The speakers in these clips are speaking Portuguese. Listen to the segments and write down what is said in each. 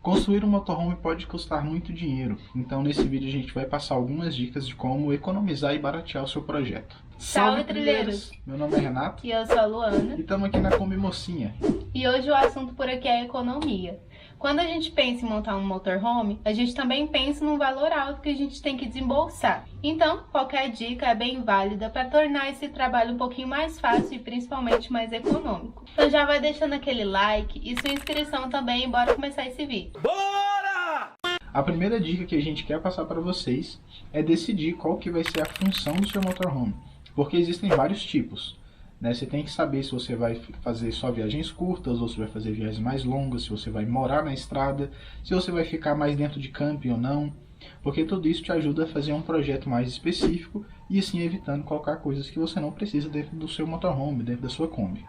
Construir um motorhome pode custar muito dinheiro, então nesse vídeo a gente vai passar algumas dicas de como economizar e baratear o seu projeto. Salve, trilheiros! Meu nome é Renato E eu sou a Luana. e estamos aqui na Kombi Mocinha. E hoje o assunto por aqui é economia. Quando a gente pensa em montar um motorhome, a gente também pensa num valor alto que a gente tem que desembolsar. Então, qualquer dica é bem válida para tornar esse trabalho um pouquinho mais fácil e principalmente mais econômico. Então já vai deixando aquele like e sua inscrição também e bora começar esse vídeo. Bora! A primeira dica que a gente quer passar para vocês é decidir qual que vai ser a função do seu motorhome, porque existem vários tipos. Você tem que saber se você vai fazer só viagens curtas ou se vai fazer viagens mais longas, se você vai morar na estrada, se você vai ficar mais dentro de camping ou não, porque tudo isso te ajuda a fazer um projeto mais específico e assim evitando colocar coisas que você não precisa dentro do seu motorhome, dentro da sua Kombi.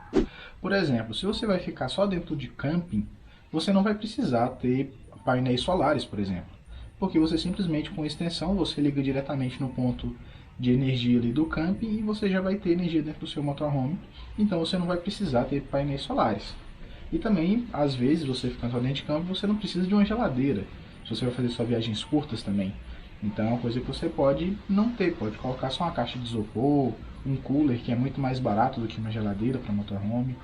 Por exemplo, se você vai ficar só dentro de camping, você não vai precisar ter painéis solares, por exemplo, porque você simplesmente com extensão você liga diretamente no ponto de energia ali do camping e você já vai ter energia dentro do seu motorhome, então você não vai precisar ter painéis solares. E também, às vezes, você ficando só dentro de campo, você não precisa de uma geladeira, se você vai fazer só viagens curtas também. Então é uma coisa que você pode não ter, pode colocar só uma caixa de isopor, um cooler que é muito mais barato do que uma geladeira para motorhome.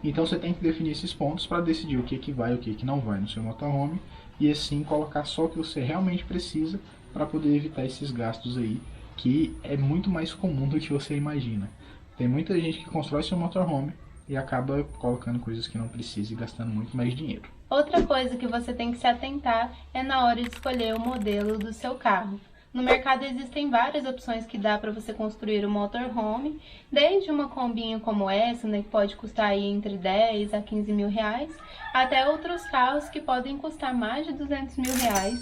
Então você tem que definir esses pontos para decidir o que vai e o que não vai no seu motorhome e assim colocar só o que você realmente precisa para poder evitar esses gastos aí, que é muito mais comum do que você imagina. Tem muita gente que constrói seu motorhome e acaba colocando coisas que não precisa e gastando muito mais dinheiro. Outra coisa que você tem que se atentar é na hora de escolher o modelo do seu carro. No mercado existem várias opções que dá para você construir um motorhome, desde uma combinha como essa, que pode custar aí entre 10 a 15 mil reais, até outros carros que podem custar mais de 200 mil reais,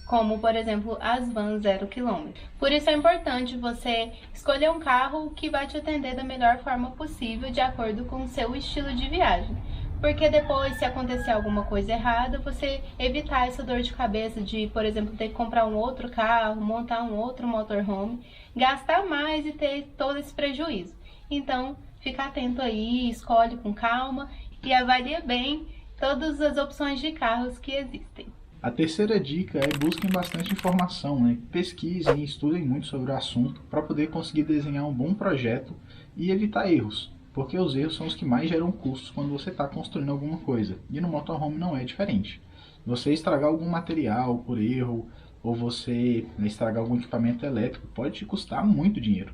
como por exemplo as vans 0 km. Por isso é importante você escolher um carro que vai te atender da melhor forma possível, de acordo com o seu estilo de viagem. Porque depois, se acontecer alguma coisa errada, você evitar essa dor de cabeça de, por exemplo, ter que comprar um outro carro, montar um outro motorhome, gastar mais e ter todo esse prejuízo. Então, fica atento aí, escolhe com calma e avalie bem todas as opções de carros que existem. A terceira dica é busquem bastante informação, pesquisem e estudem muito sobre o assunto para poder conseguir desenhar um bom projeto e evitar erros. Porque os erros são os que mais geram custos quando você está construindo alguma coisa. E no motorhome não é diferente. Você estragar algum material por erro, ou você estragar algum equipamento elétrico, pode te custar muito dinheiro.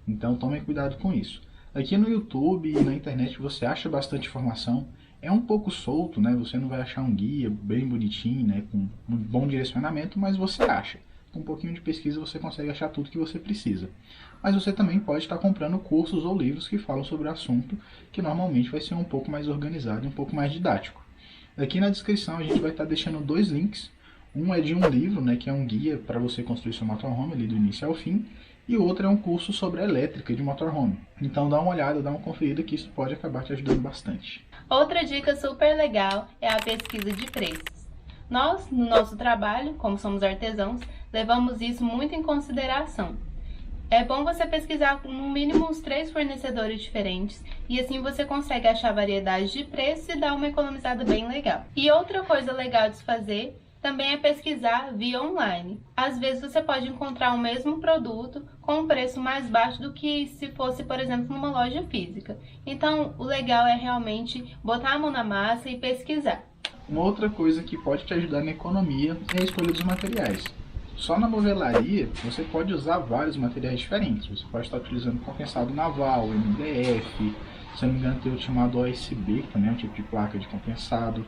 Então tome cuidado com isso. Aqui no YouTube e na internet você acha bastante informação. É um pouco solto, você não vai achar um guia bem bonitinho, com um bom direcionamento, mas você acha. Com um pouquinho de pesquisa você consegue achar tudo que você precisa. Mas você também pode estar comprando cursos ou livros que falam sobre o assunto, que normalmente vai ser um pouco mais organizado e um pouco mais didático. Aqui na descrição a gente vai estar deixando dois links. Um é de um livro, que é um guia para você construir seu motorhome ali do início ao fim, e o outro é um curso sobre a elétrica de motorhome. Então dá uma olhada, dá uma conferida que isso pode acabar te ajudando bastante. Outra dica super legal é a pesquisa de preços. Nós, no nosso trabalho, como somos artesãos, levamos isso muito em consideração. É bom você pesquisar no mínimo uns 3 fornecedores diferentes e assim você consegue achar variedade de preços e dar uma economizada bem legal. E outra coisa legal de se fazer também é pesquisar via online. Às vezes você pode encontrar o mesmo produto com um preço mais baixo do que se fosse, por exemplo, numa loja física. Então, o legal é realmente botar a mão na massa e pesquisar. Uma outra coisa que pode te ajudar na economia é a escolha dos materiais. Só na movelaria você pode usar vários materiais diferentes. Você pode estar utilizando compensado naval, MDF, se não me engano tem o chamado OSB, que também é um tipo de placa de compensado.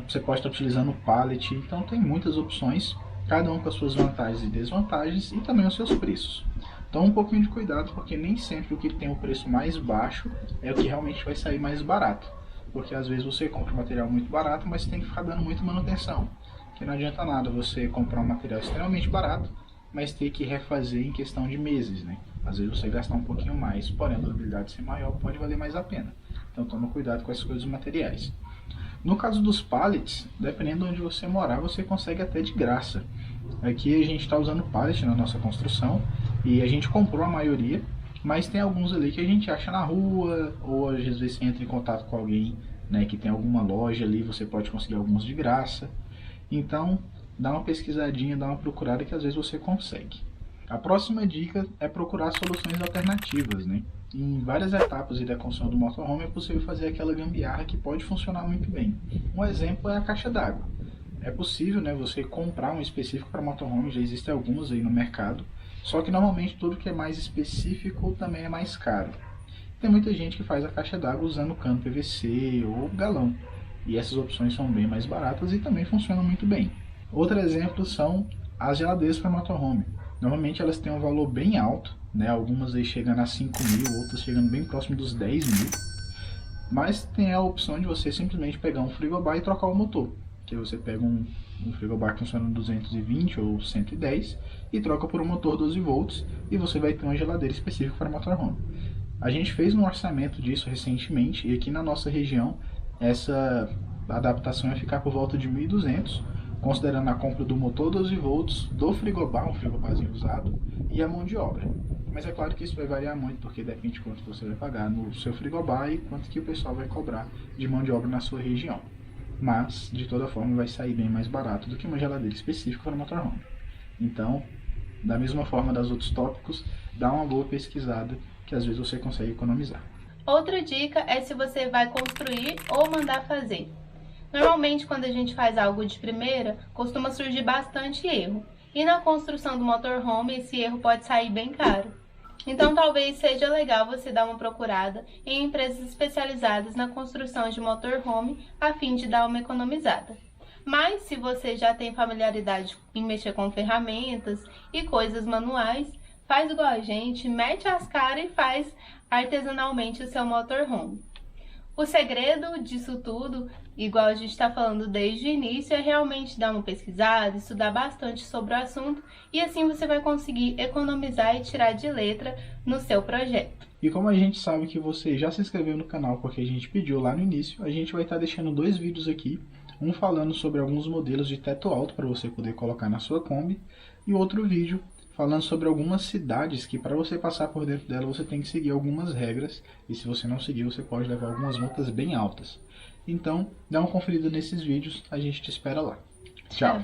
Você pode estar utilizando pallet, então tem muitas opções, cada um com as suas vantagens e desvantagens e também os seus preços. Então um pouquinho de cuidado, porque nem sempre o que tem o preço mais baixo é o que realmente vai sair mais barato. Porque às vezes você compra um material muito barato, mas tem que ficar dando muita manutenção. Que não adianta nada você comprar um material extremamente barato, mas ter que refazer em questão de meses, Às vezes você gastar um pouquinho mais, porém a durabilidade ser maior pode valer mais a pena. Então toma cuidado com essas coisas dos materiais. No caso dos pallets, dependendo de onde você morar, você consegue até de graça. Aqui a gente está usando pallet na nossa construção e a gente comprou a maioria, mas tem alguns ali que a gente acha na rua, ou às vezes você entra em contato com alguém né, que tem alguma loja ali, você pode conseguir alguns de graça. Então, dá uma pesquisadinha, dá uma procurada que às vezes você consegue. A próxima dica é procurar soluções alternativas, né? Em várias etapas da construção do motorhome é possível fazer aquela gambiarra que pode funcionar muito bem. Um exemplo é a caixa d'água. É possível, né, você comprar um específico para motorhome, já existem alguns aí no mercado, só que normalmente tudo que é mais específico também é mais caro. Tem muita gente que faz a caixa d'água usando cano PVC ou galão, e essas opções são bem mais baratas e também funcionam muito bem. Outro exemplo são as geladeiras para motorhome. Normalmente elas têm um valor bem alto, né? Algumas aí chegando a 5 mil, outras chegando bem próximo dos 10 mil. Mas tem a opção de você simplesmente pegar um frigobar e trocar o motor. Que você pega um frigobar que funciona 220 ou 110 e troca por um motor 12 volts e você vai ter uma geladeira específica para motorhome. A gente fez um orçamento disso recentemente e aqui na nossa região essa adaptação vai ficar por volta de 1.200, considerando a compra do motor 12 volts, do frigobar, um frigobarzinho usado, e a mão de obra. Mas é claro que isso vai variar muito, porque depende de quanto você vai pagar no seu frigobar e quanto que o pessoal vai cobrar de mão de obra na sua região. Mas, de toda forma, vai sair bem mais barato do que uma geladeira específica para motorhome. Então, da mesma forma das outros tópicos, dá uma boa pesquisada, que às vezes você consegue economizar. Outra dica é se você vai construir ou mandar fazer. Normalmente, quando a gente faz algo de primeira, costuma surgir bastante erro. E na construção do motorhome, esse erro pode sair bem caro. Então, talvez seja legal você dar uma procurada em empresas especializadas na construção de motorhome, a fim de dar uma economizada. Mas, se você já tem familiaridade em mexer com ferramentas e coisas manuais, faz igual a gente, mete as caras e faz artesanalmente o seu motorhome. O segredo disso tudo, igual a gente está falando desde o início, é realmente dar uma pesquisada, estudar bastante sobre o assunto e assim você vai conseguir economizar e tirar de letra no seu projeto. E como a gente sabe que você já se inscreveu no canal porque a gente pediu lá no início, a gente vai estar deixando 2 vídeos aqui, um falando sobre alguns modelos de teto alto para você poder colocar na sua Kombi e outro vídeo falando sobre algumas cidades que para você passar por dentro dela você tem que seguir algumas regras e se você não seguir você pode levar algumas multas bem altas. Então dá uma conferida nesses vídeos, a gente te espera lá. Tchau!